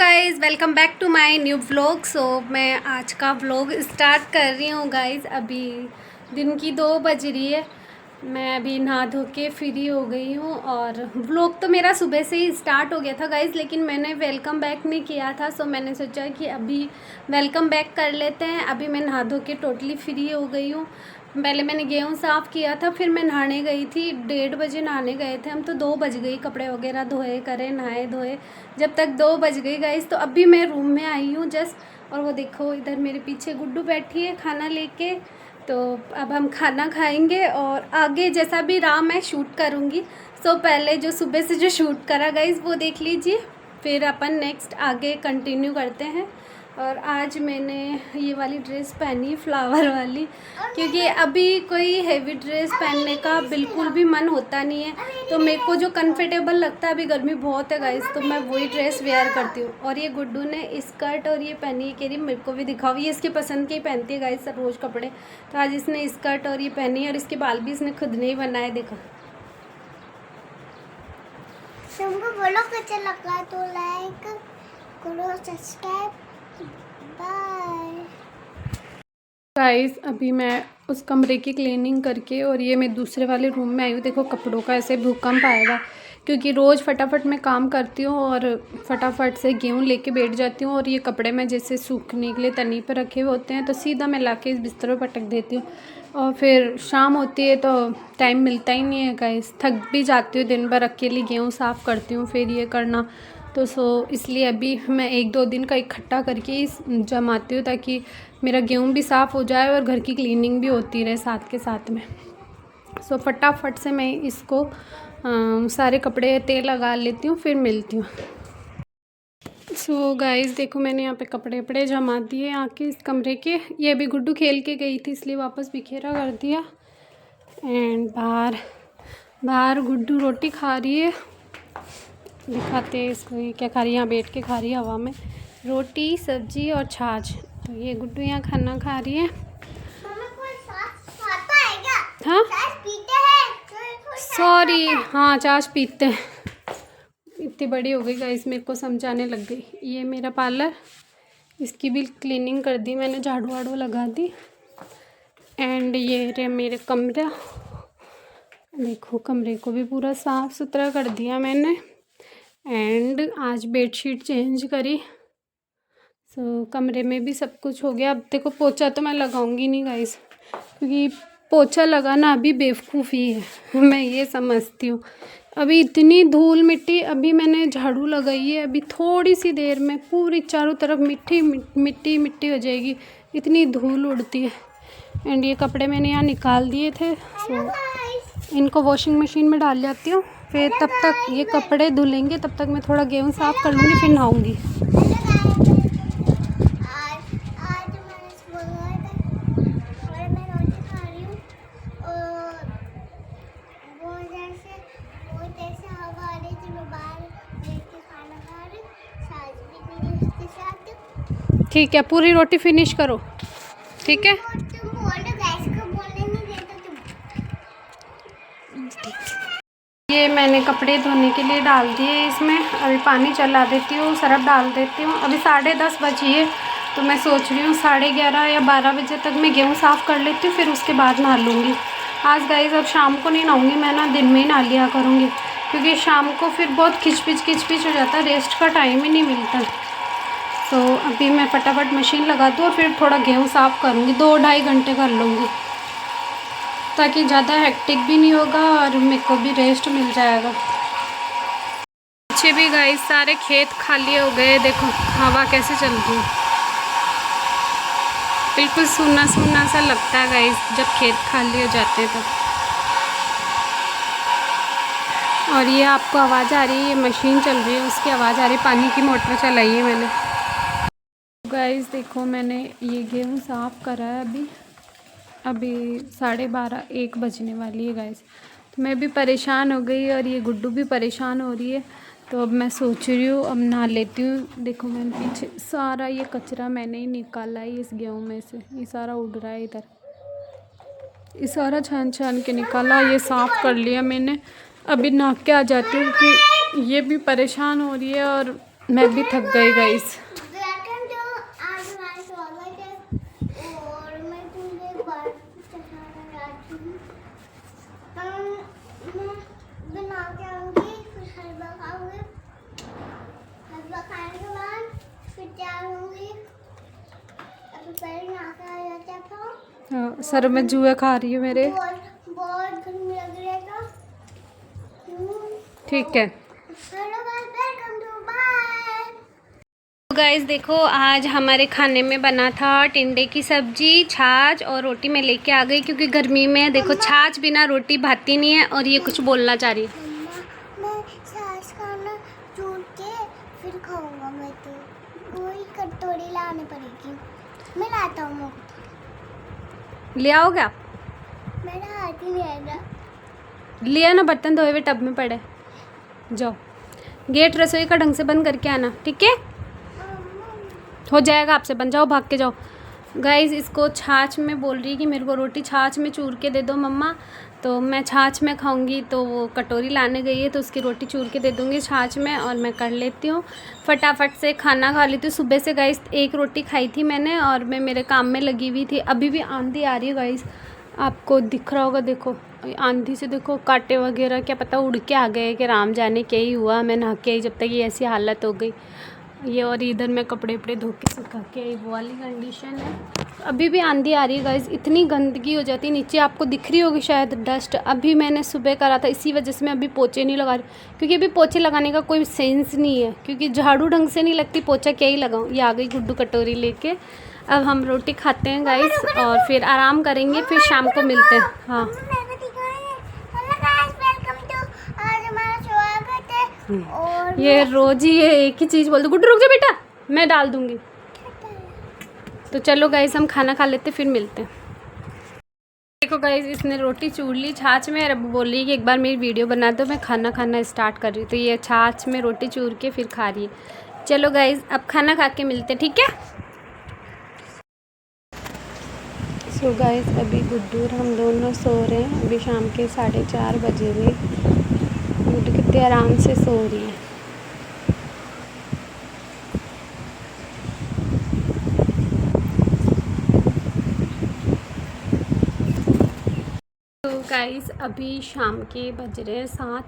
Guys, welcome back to my new vlog. मैं आज का व्लॉग स्टार्ट कर रही हूँ गाइज़। अभी दिन की 2 बज रही है। मैं अभी नहा धो के फ्री हो गई हूँ और व्लॉग तो मेरा सुबह से ही स्टार्ट हो गया था गाइज़, लेकिन मैंने वेलकम बैक नहीं किया था। मैंने सोचा कि अभी वेलकम बैक कर लेते हैं। अभी मैं नहा धो के टोटली फ्री हो गई हूँ। पहले मैंने गेहूँ साफ़ किया था, फिर मैं नहाने गई थी। 1:30 बजे नहाने गए थे हम, तो 2 बज गई। कपड़े वगैरह धोए करे, नहाए धोए, जब तक 2 बज गई गाइस। तो अभी मैं रूम में आई हूँ जस्ट। और वो देखो इधर मेरे पीछे गुड्डू बैठी है खाना लेके। तो अब हम खाना खाएंगे और आगे जैसा भी रहा मैं शूट करूँगी। पहले जो सुबह से जो शूट करा गाइस वो देख लीजिए, फिर अपन नेक्स्ट आगे कंटिन्यू करते हैं। और आज मैंने ये वाली ड्रेस पहनी, फ्लावर वाली, क्योंकि अभी कोई हेवी ड्रेस पहनने का बिल्कुल भी मन होता नहीं है। तो मेरे को जो कंफर्टेबल लगता है, अभी गर्मी बहुत है गाइस, तो मैं वही ड्रेस वेयर करती हूँ। और ये गुड्डू ने स्कर्ट और ये पहनी है, कह रही मेरे को भी दिखाओ। ये इसके पसंद के ही पहनती है गाइस रोज़ कपड़े। तो आज इसने स्कर्ट और ये पहनी है, और इसके बाल भी इसने खुद ने ही बनाए। देखो, तुमको बोलो कैसा लगा तो लाइक करो, सब्सक्राइब, बाय गाइस। अभी मैं उस कमरे की क्लीनिंग करके और ये मैं दूसरे वाले रूम में आई हूँ। देखो कपड़ों का ऐसे भूकंप आएगा, क्योंकि रोज़ फटाफट मैं काम करती हूँ और फटाफट से गेहूँ लेके बैठ जाती हूँ। और ये कपड़े मैं जैसे सूखने के लिए तनी पर रखे हुए होते हैं, तो सीधा मैं लाके इस बिस्तर पर पटक देती हूँ। और फिर शाम होती है तो टाइम मिलता ही नहीं है गाइस। थक भी जाती हूँ, दिन भर अकेली गेहूँ साफ़ करती हूँ, फिर ये करना। तो इसलिए अभी मैं 1-2 दिन का इकट्ठा करके ही जमाती हूँ, ताकि मेरा गेहूँ भी साफ़ हो जाए और घर की क्लीनिंग भी होती रहे साथ के साथ में। फटाफट से मैं इसको सारे कपड़े तेल लगा लेती हूँ, फिर मिलती हूँ। गाइस देखो, मैंने यहाँ पे कपड़े वपड़े जमा दिए आके इस कमरे के। ये अभी गुड्डू खेल के गई थी, इसलिए वापस बिखेरा कर दिया। एंड बाहर गुड्डू रोटी खा रही है। दिखाते हैं इसको ये क्या खा रही है। यहाँ बैठ के खा रही है हवा में, रोटी सब्जी और छाछ। तो ये गुड्डू यहाँ खाना खा रही है। हाँ सॉरी, हाँ छाछ पीते हैं। इतनी बड़ी हो गई गाइस, मेरे को समझाने लग गई। ये मेरा पार्लर, इसकी भी क्लीनिंग कर दी मैंने, झाड़ू वाड़ू लगा दी। एंड ये रहे मेरे कमरा, देखो कमरे को भी पूरा साफ़ सुथरा कर दिया मैंने। एंड आज बेडशीट चेंज करी। कमरे में भी सब कुछ हो गया। अब देखो पोछा तो मैं लगाऊंगी नहीं गाइस, क्योंकि पोछा लगाना अभी बेवकूफ़ी है मैं ये समझती हूँ। अभी इतनी धूल मिट्टी, अभी मैंने झाड़ू लगाई है, अभी थोड़ी सी देर में पूरी चारों तरफ मिट्टी मिट्टी हो जाएगी, इतनी धूल उड़ती है। एंड ये कपड़े मैंने यहाँ निकाल दिए थे, इनको वॉशिंग मशीन में डाल जाती हूँ। फिर तब तक ये कपड़े धुलेंगे, तब तक मैं थोड़ा गेहूँ साफ़ कर लूँगी, फिर नहाऊँगी। ठीक है, पूरी रोटी फिनिश करो, ठीक है। ये मैंने कपड़े धोने के लिए डाल दिए इसमें, अभी पानी चला देती हूँ, सरफ डाल देती हूँ। अभी 10:30 बजी, तो मैं सोच रही हूँ 11:30 या 12 बजे तक मैं गेहूँ साफ़ कर लेती हूँ, फिर उसके बाद नहा लूँगी। आज गाइस अब शाम को नहीं नहाऊँगी मैं, ना दिन में ही नहा लिया करूँगी, क्योंकि शाम को फिर बहुत खिचपिच हो जाता है, रेस्ट का टाइम ही नहीं मिलता। अभी मैं फटाफट मशीन लगा दूँ और फिर थोड़ा गेहूँ साफ़ करूँगी, 2-2.5 घंटे कर लूँगी, ताकि ज़्यादा हेक्टिक भी नहीं होगा और मेरे को भी रेस्ट मिल जाएगा। पीछे भी गाइस सारे खेत खाली हो गए, देखो हवा कैसे चल रही है, बिल्कुल सूना सूना सा लगता है गाइस जब खेत खाली हो जाते हैं तब। और ये आपको आवाज़ आ रही है, ये मशीन चल रही है, उसकी आवाज़ आ रही है, पानी की मोटर चलाई है मैंने। गाइस देखो, मैंने ये गेहूँ साफ़ करा है अभी 12:30-1 बजने वाली है गाइस। तो मैं भी परेशान हो गई और ये गुड्डू भी परेशान हो रही है। तो अब मैं सोच रही हूँ अब नहा लेती हूँ। देखो मैंने पीछे सारा ये कचरा मैंने ही निकाला है इस गेहूँ में से, ये सारा उड़ रहा है इधर, ये सारा छान के निकाला, ये साफ़ कर लिया मैंने। अभी नहा के आ जाती हूँ कि ये भी परेशान हो रही है और मैं भी थक गई गाइस। वेलकम टू आज हमारा स्वागत है और मैं तुमसे एक बात बताना चाहती हूँ। मैं बना के आऊँगी, फिर हलवा खाऊंगी, हलवा खाने के बाद फिर तैयार होंगी। अभी पहले नहा के आ जाते हैं। हाँ, सर में जुए खा रही हूँ मेरे। बहुत बहुत गर्मी लग रही है ठीक है hello guys, welcome to bye. Guys देखो, आज हमारे खाने में बना था टिंडे की सब्जी, छाछ और रोटी मैं लेके आ गई क्योंकि गर्मी में देखो छाछ बिना रोटी भाती नहीं है। और ये कुछ बोलना चाह रही है। मम्मा, मैं छाछ खाना चूर के फिर खाऊंगा। मैं तो वही कटोरी लानी पड़ेगी। मैं लाता हूँ। ले आओगे आप? मेरा हाथ ही नहीं आएगा। लिया ना, बर्तन धोए हुए टब में पड़े। जाओ, गेट रसोई का ढंग से बंद करके आना, ठीक है? हो जाएगा आपसे, बन जाओ, भाग के जाओ। गाइस इसको छाछ में बोल रही कि मेरे को रोटी छाछ में चूर के दे दो मम्मा। तो मैं छाछ में खाऊंगी, तो वो कटोरी लाने गई है तो उसकी रोटी चूर के दे दूंगी छाछ में और मैं कर लेती हूँ। फटाफट से खाना खा लेती हूँ। सुबह से गाइस एक रोटी खाई थी मैंने और मैं मेरे काम में लगी हुई थी। अभी भी आंधी आ रही है गाइस, आपको दिख रहा होगा। देखो आंधी से देखो कांटे वगैरह क्या पता उड़ के आ गए कि राम जाने क्या ही हुआ। मैं नहा के आई जब तक ये ऐसी हालत हो गई ये। और इधर मैं कपड़े वपड़े धो के सुखा के आई, वो वाली कंडीशन है। अभी भी आंधी आ रही है गाइस, इतनी गंदगी हो जाती है नीचे, आपको दिख रही होगी शायद डस्ट। अभी मैंने सुबह करा था, इसी वजह से मैं अभी पोछे नहीं लगा रही क्योंकि अभी पोछे लगाने का कोई सेंस नहीं है क्योंकि झाड़ू ढंग से नहीं लगती, पोछा क्या ही लगाऊँ। ये आ गई गुड्डू कटोरी लेके। अब हम रोटी खाते हैं गाइस और फिर आराम करेंगे, फिर शाम को मिलते हैं। हाँ और ये रोज ही ये एक ही चीज़ बोल दो। गुड्डू रुक जा बेटा, मैं डाल दूँगी। तो चलो गाइस हम खाना खा लेते फिर मिलते हैं। देखो गाइस इसने रोटी चूर ली छाछ में और अब बोल रही है कि एक बार मेरी वीडियो बना दो, मैं खाना खाना स्टार्ट कर रही हूँ। तो ये छाछ में रोटी चूर के फिर खा रही है। चलो गाइस अब खाना खा के मिलते हैं, ठीक है? सो गाइस अभी गुड्डू और हम दोनों सो रहे हैं। अभी शाम के 4:30 बजे हुए। गुड्डू कितने आराम से सो रही है। तो गाइस अभी शाम के बज रहे हैं 7।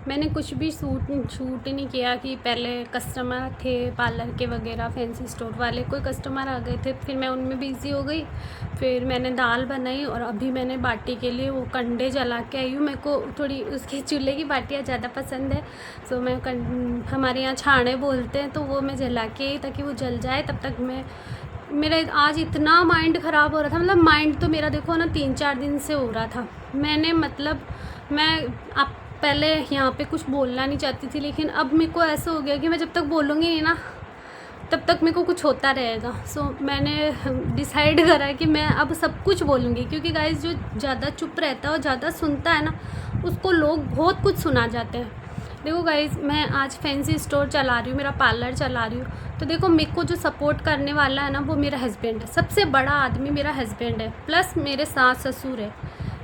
मैंने कुछ भी शूट नहीं किया कि पहले कस्टमर थे पार्लर के वगैरह, फैंसी स्टोर वाले कोई कस्टमर आ गए थे, फिर मैं उनमें बिज़ी हो गई। फिर मैंने दाल बनाई और अभी मैंने बाटी के लिए वो कंडे जला के आई हूँ। मेरे को थोड़ी उसके चूल्हे की बाटियाँ ज़्यादा पसंद है। सो मैं हमारे यहाँ छाने बोलते हैं, तो वो मैं जला के आई ताकि वो जल जाए। तब तक मेरा आज इतना माइंड ख़राब हो रहा था, मतलब माइंड तो मेरा देखो ना 3-4 दिन से हो रहा था। मैंने मतलब मैं आप पहले यहाँ पे कुछ बोलना नहीं चाहती थी, लेकिन अब मेरे को ऐसा हो गया कि मैं जब तक बोलूँगी नहीं ना तब तक मेरे को कुछ होता रहेगा। सो मैंने डिसाइड करा कि मैं अब सब कुछ बोलूँगी क्योंकि गाइस जो ज़्यादा चुप रहता है और ज़्यादा सुनता है ना उसको लोग बहुत कुछ सुना जाते हैं। देखो गाइस मैं आज फैंसी स्टोर चला रही हूँ, मेरा पार्लर चला रही हूँ, तो देखो मेरे को जो सपोर्ट करने वाला है ना वो मेरा हस्बैंड है। सबसे बड़ा आदमी मेरा हस्बैंड है, प्लस मेरे सास ससुर है,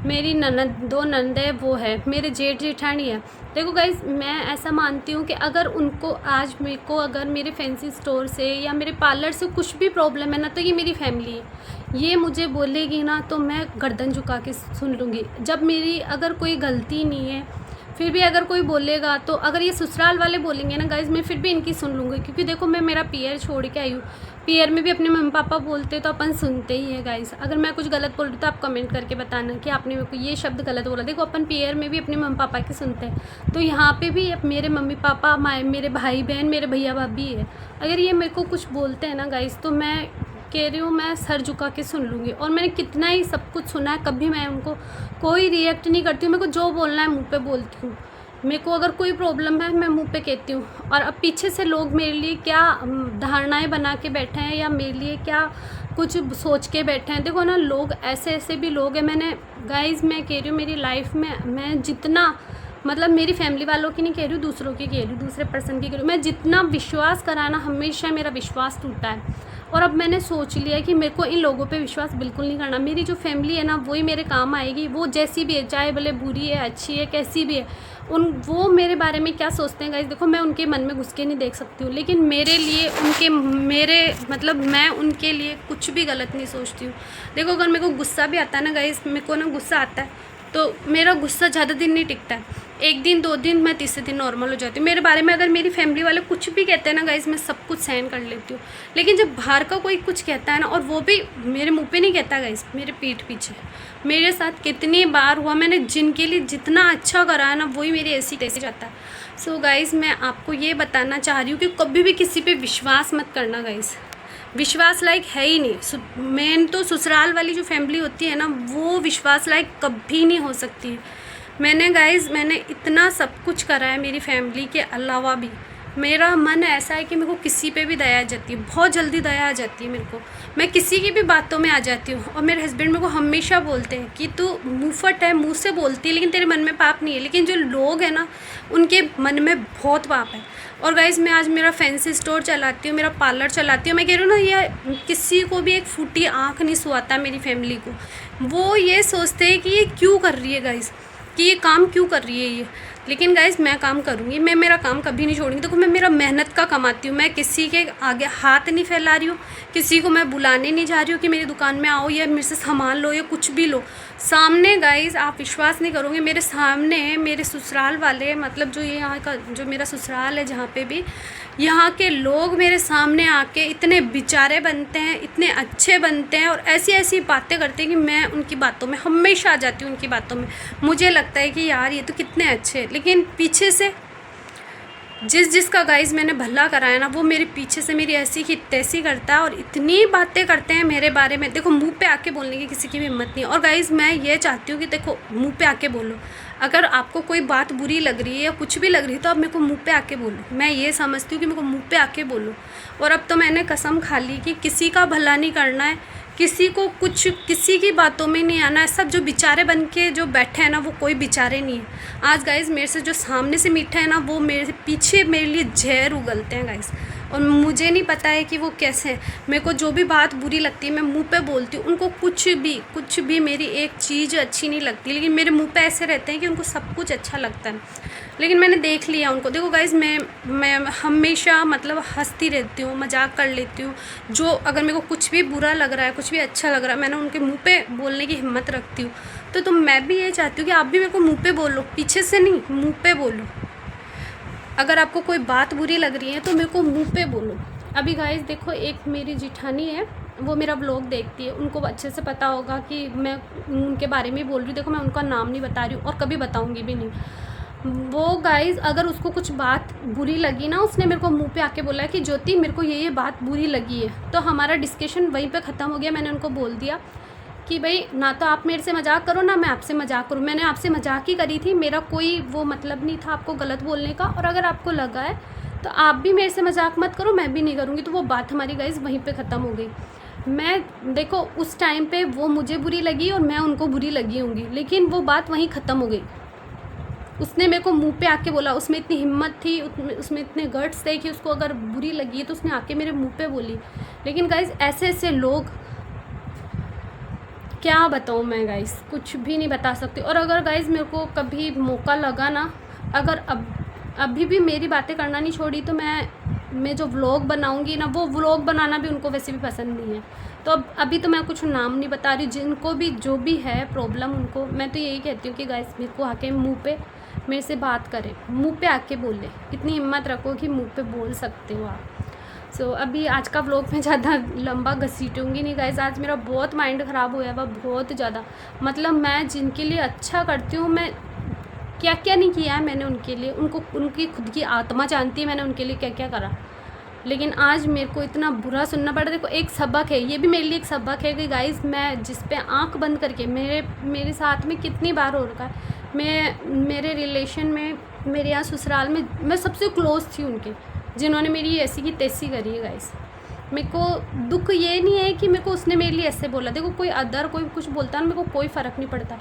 मेरी ननद 2 नंदे वो है, मेरे जेठ जेठानी है। देखो गाइस मैं ऐसा मानती हूँ कि अगर उनको आज मेरे को अगर मेरे फैंसी स्टोर से या मेरे पार्लर से कुछ भी प्रॉब्लम है ना तो ये मेरी फैमिली है। ये मुझे बोलेगी ना तो मैं गर्दन झुका के सुन लूँगी। जब मेरी अगर कोई गलती नहीं है फिर भी अगर कोई बोलेगा तो अगर ये ससुराल वाले बोलेंगे ना गाइज मैं फिर भी इनकी सुन लूँगी क्योंकि देखो मैं मेरा पीयर छोड़ के आई हूँ। पीयर में भी अपने मम्मी पापा बोलते तो अपन सुनते ही है गाइज। अगर मैं कुछ गलत बोल रही तो आप कमेंट करके बताना कि आपने मेरे को ये शब्द गलत बोला। देखो अपन पीयर में भी अपने मम्मी पापा की सुनते हैं, तो यहाँ पे भी मेरे मम्मी पापा मेरे भाई बहन मेरे भैया भाभी है। अगर ये मेरे को कुछ बोलते हैं ना गाइज तो मैं कह रही हूँ मैं सर झुका के सुन लूँगी। और मैंने कितना ही सब कुछ सुना है, कभी मैं उनको कोई रिएक्ट नहीं करती हूँ। मेरे को जो बोलना है मुँह पे बोलती हूँ। मेरे को अगर कोई प्रॉब्लम है मैं मुंह पे कहती हूँ। और अब पीछे से लोग मेरे लिए क्या धारणाएं बना के बैठे हैं या मेरे लिए क्या कुछ सोच के बैठे हैं। देखो ना लोग ऐसे भी लोग हैं। मैंने गाइज मैं कह रही हूँ मेरी लाइफ में मैं जितना मतलब मेरी फैमिली वालों की नहीं कह रही हूँ, दूसरों की कह रही हूँ, दूसरे पर्सन की कह रही हूँ, मैं जितना विश्वास कराना हमेशा मेरा विश्वास टूटा है। और अब मैंने सोच लिया कि मेरे को इन लोगों पे विश्वास बिल्कुल नहीं करना। मेरी जो फैमिली है ना वही मेरे काम आएगी, वो जैसी भी है, चाहे भले बुरी है अच्छी है कैसी भी है, वो मेरे बारे में क्या सोचते हैं गाइस, देखो मैं उनके मन में घुस के नहीं देख सकती हूँ, लेकिन मेरे लिए मैं उनके लिए कुछ भी गलत नहीं सोचती हूँ। देखो अगर मेरे को गुस्सा भी आता है ना गाइस, मेरे को ना गुस्सा आता है तो मेरा गुस्सा ज़्यादा दिन नहीं टिकता है, 1 दिन 2 दिन, मैं तीसरे दिन नॉर्मल हो जाती हूँ। मेरे बारे में अगर मेरी फैमिली वाले कुछ भी कहते हैं ना गाइस, मैं सब कुछ सहन कर लेती हूँ। लेकिन जब बाहर का कोई कुछ कहता है ना, और वो भी मेरे मुंह पे नहीं कहता गाइस, मेरे पीठ पीछे, मेरे साथ कितनी बार हुआ, मैंने जिनके लिए जितना अच्छा करा है ना, वही मेरी ऐसी तैसे जाता है। सो गाइस मैं आपको ये बताना चाह रही हूँ कि कभी भी किसी पे विश्वास मत करना गाइस, विश्वास लायक है ही नहीं। मेन तो ससुराल वाली जो फैमिली होती है ना, वो विश्वास लायक कभी नहीं हो सकती है। मैंने इतना सब कुछ करा है मेरी फैमिली के अलावा भी। मेरा मन ऐसा है कि मेरे को किसी पे भी दया आ जाती है, बहुत जल्दी दया आ जाती है मेरे को, मैं किसी की भी बातों में आ जाती हूँ। और मेरे हस्बैंड मेरे को हमेशा बोलते हैं कि तू मुँहफट है, मुँह से बोलती है, लेकिन तेरे मन में पाप नहीं है। लेकिन जो लोग हैं ना, उनके मन में बहुत पाप है। और गाइज़ मैं आज मेरा फैंसी स्टोर चलाती हूँ, मेरा पार्लर चलाती हूँ। मैं कह रही हूँ ना, ये किसी को भी एक फूटी आँख नहीं सुहाता मेरी फैमिली को। वो ये सोचते हैं कि ये क्यों कर रही है गाइज़, कि ये काम क्यों कर रही है ये। लेकिन गाइज़ मैं काम करूँगी, मैं मेरा काम कभी नहीं छोड़ूंगी। देखो मैं मेरा मेहनत का कमाती हूँ, मैं किसी के आगे हाथ नहीं फैला रही हूँ, किसी को मैं बुलाने नहीं जा रही हूँ कि मेरी दुकान में आओ या मेरे से सामान लो या कुछ भी लो। सामने गाइज़ आप विश्वास नहीं करोगे, मेरे सामने मेरे ससुराल वाले, मतलब जो ये यहाँ का जो मेरा ससुराल है, जहाँ पे भी यहाँ के लोग मेरे सामने आके इतने बेचारे बनते हैं, इतने अच्छे बनते हैं और ऐसी ऐसी बातें करते हैं कि मैं उनकी बातों में हमेशा आ जाती हूँ। उनकी बातों में मुझे लगता है कि यार ये तो कितने अच्छे हैं, लेकिन पीछे से जिसका गाइज़ मैंने भला कराया ना, वो मेरे पीछे से मेरी ऐसी की तैसी करता है और इतनी बातें करते हैं मेरे बारे में। देखो मुंह पे आके बोलने की किसी की भी हिम्मत नहीं है। और गाइज़ मैं ये चाहती हूँ कि देखो मुंह पे आके बोलो, अगर आपको कोई बात बुरी लग रही है या कुछ भी लग रही है तो आप मेरे को मुंह पे आके बोलो। मैं ये समझती हूँ कि मेरे को मुंह पे आके बोलो। और अब तो मैंने कसम खा ली कि किसी का भला नहीं करना है, किसी को कुछ, किसी की बातों में नहीं आना है। सब जो बेचारे बन के जो बैठे हैं ना, वो कोई बेचारे नहीं है। आज गाइज़ मेरे से जो सामने से मीठा है ना, वो मेरे पीछे मेरे लिए जहर उगलते हैं गाइज़। और मुझे नहीं पता है कि वो कैसे हैं। मेरे को जो भी बात बुरी लगती है मैं मुंह पे बोलती हूँ, उनको कुछ भी मेरी एक चीज़ अच्छी नहीं लगती, लेकिन मेरे मुंह पे ऐसे रहते हैं कि उनको सब कुछ अच्छा लगता है। लेकिन मैंने देख लिया उनको। देखो गाइज़ मैं हमेशा मतलब हंसती रहती हूँ, मजाक कर लेती हूँ। जो अगर मेरे को कुछ भी बुरा लग रहा है, कुछ भी अच्छा लग रहा है, मैंने उनके मुँह पे बोलने की हिम्मत रखती हूँ। तो मैं भी ये चाहती हूँ कि आप भी मेरे को मुँह पे बोलो, पीछे से नहीं, मुँह पे बोलो। अगर आपको कोई बात बुरी लग रही है तो मेरे को मुंह पे बोलो। अभी गाइस देखो, एक मेरी जिठानी है, वो मेरा ब्लॉग देखती है, उनको अच्छे से पता होगा कि मैं उनके बारे में बोल रही हूँ। देखो मैं उनका नाम नहीं बता रही हूँ और कभी बताऊँगी भी नहीं। वो गाइस अगर उसको कुछ बात बुरी लगी ना, उसने मेरे को मुंह पे आके बोला है कि ज्योति मेरे को ये बात बुरी लगी है। तो हमारा डिस्कशन वहीं पे ख़त्म हो गया। मैंने उनको बोल दिया कि भाई ना तो आप मेरे से मजाक करो, ना मैं आपसे मजाक करूँ। मैंने आपसे मजाक ही करी थी, मेरा कोई वो मतलब नहीं था आपको गलत बोलने का। और अगर आपको लगा है तो आप भी मेरे से मजाक मत करो, मैं भी नहीं करूँगी। तो वो बात हमारी गाइस वहीं पे ख़त्म हो गई। मैं देखो उस टाइम पे वो मुझे बुरी लगी और मैं उनको बुरी लगी होंगी, लेकिन वो बात वहीं ख़त्म हो गई। उसने मेरे को मुंह पे आके बोला, उसमें इतनी हिम्मत थी, उसमें इतने गट्स थे कि उसको अगर बुरी लगी है तो उसने आके मेरे मुँह पे बोली। लेकिन गाइस ऐसे ऐसे लोग, क्या बताऊँ मैं गाइस, कुछ भी नहीं बता सकती। और अगर गाइस मेरे को कभी मौका लगा ना, अगर अभी भी मेरी बातें करना नहीं छोड़ी तो मैं जो व्लॉग बनाऊंगी ना, वो व्लॉग बनाना भी उनको वैसे भी पसंद नहीं है। तो अब अभी तो मैं कुछ नाम नहीं बता रही, जिनको भी जो भी है प्रॉब्लम उनको मैं तो यही कहती हूँ कि गाइस मेरे को आके मुँह पे मेरे से बात करें, मुँह पे आके बोले। इतनी हिम्मत रखो कि मुँह पे बोल सकते हो आप। अभी आज का व्लॉग मैं ज़्यादा लंबा घसीटूँगी नहीं गाइस। आज मेरा बहुत माइंड ख़राब हुआ हुआ, बहुत ज़्यादा। मतलब मैं जिनके लिए अच्छा करती हूँ, मैं क्या क्या नहीं किया है मैंने उनके लिए, उनकी खुद की आत्मा जानती है मैंने उनके लिए क्या क्या करा। लेकिन आज मेरे को इतना बुरा सुनना पड़ा। देखो एक सबक है, ये भी मेरे लिए एक सबक है कि गाइस मैं जिस पे आँख बंद करके, मेरे साथ में कितनी बार हो रखा है। मेरे रिलेशन में, मेरे यहाँ ससुराल में मैं सबसे क्लोज़ थी उनके, जिन्होंने मेरी ऐसी की तैसी करी है गाइस। मेरे को दुख ये नहीं है कि मेरे को उसने मेरे लिए ऐसे बोला। देखो कोई अदर कोई कुछ बोलता है, मेरे को कोई फ़र्क नहीं पड़ता।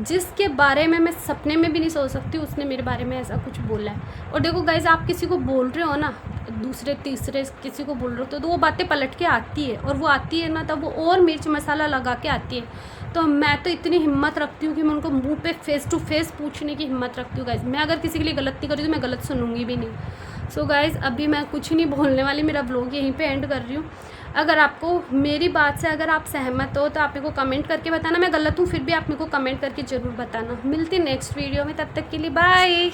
जिसके बारे में मैं सपने में भी नहीं सोच सकती, उसने मेरे बारे में ऐसा कुछ बोला है। और देखो गाइस, आप किसी को बोल रहे हो ना, दूसरे तीसरे किसी को बोल रहे हो तो वो बातें पलट के आती है, और वो आती है ना तब वो और मिर्च मसाला लगा के आती है। तो मैं तो इतनी हिम्मत रखती हूँ कि मैं उनको मुंह पे फेस टू फेस पूछने की हिम्मत रखती हूँ गाइज़। मैं अगर किसी के लिए गलती करी तो मैं गलत सुनूंगी भी नहीं। सो गाइज़ अभी मैं कुछ नहीं बोलने वाली, मेरा व्लॉग यहीं पे एंड कर रही हूँ। अगर आपको मेरी बात से अगर आप सहमत हो तो आप मेरे को कमेंट करके बताना। मैं गलत हूँ फिर भी आप मेरे को कमेंट करके ज़रूर बताना। मिलती नेक्स्ट वीडियो में, तब तक के लिए बाय।